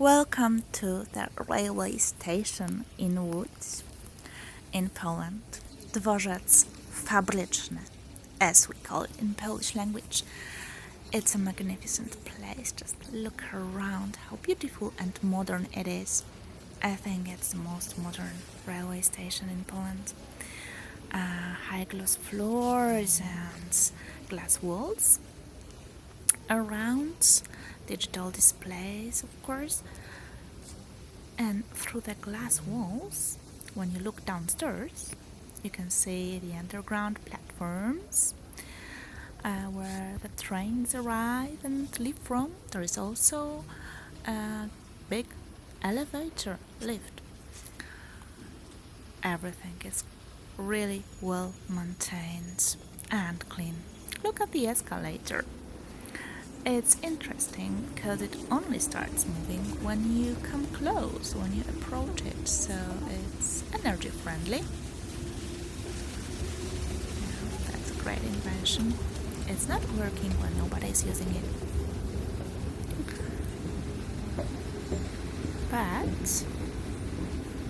Welcome to the railway station in Łódź, in Poland. Dworzec fabryczny, as we call it in Polish language. It's a magnificent place. Just look around how beautiful and modern it is. I think it's the most modern railway station in Poland. High glass floors and glass walls around, digital displays, of course, and through the glass walls, when you look downstairs, you can see the underground platforms where the trains arrive and leave from. There is also a big elevator lift. Everything is really well maintained and clean. Look at the escalator. It's interesting because it only starts moving when you come close, when you approach it, so it's energy friendly. Yeah, that's a great invention. It's not working when nobody's using it. But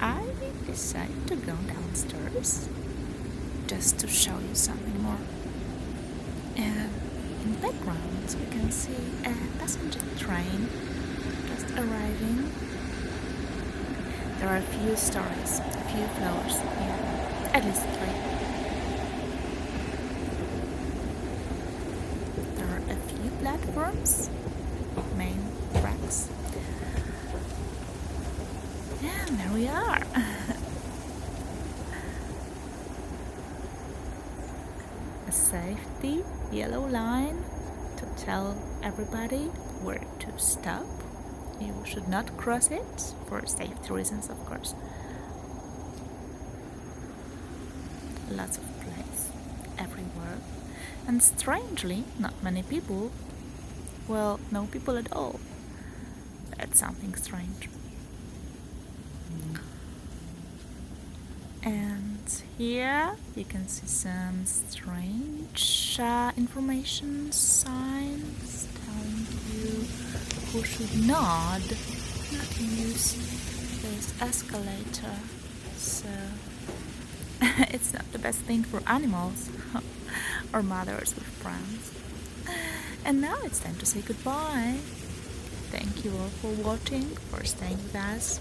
I decided to go downstairs just to show you something more. And in the background, we can see a passenger train just arriving. There are a few stories, a few floors here, at least 3. There are a few platforms, main tracks. And there we are. A safety yellow line to tell everybody where to stop. You should not cross it for safety reasons, of course. Lots of place everywhere, and strangely, not many people. Well, no people at all. That's something strange. And here you can see some strange information signs telling you who should not use this escalator. So it's not the best thing for animals or mothers with pranks. And now it's time to say goodbye. Thank you all for watching, for staying with us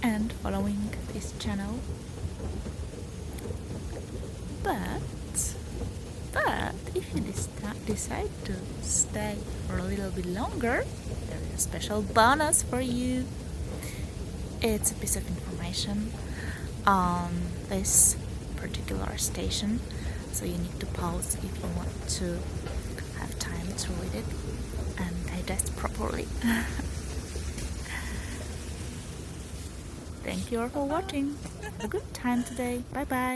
and following this channel. But if you decide to stay for a little bit longer, there is a special bonus for you. It's a piece of information on this particular station, so you need to pause if you want to have time to read it and digest properly. Thank you all for watching. Have a good time today. Bye bye.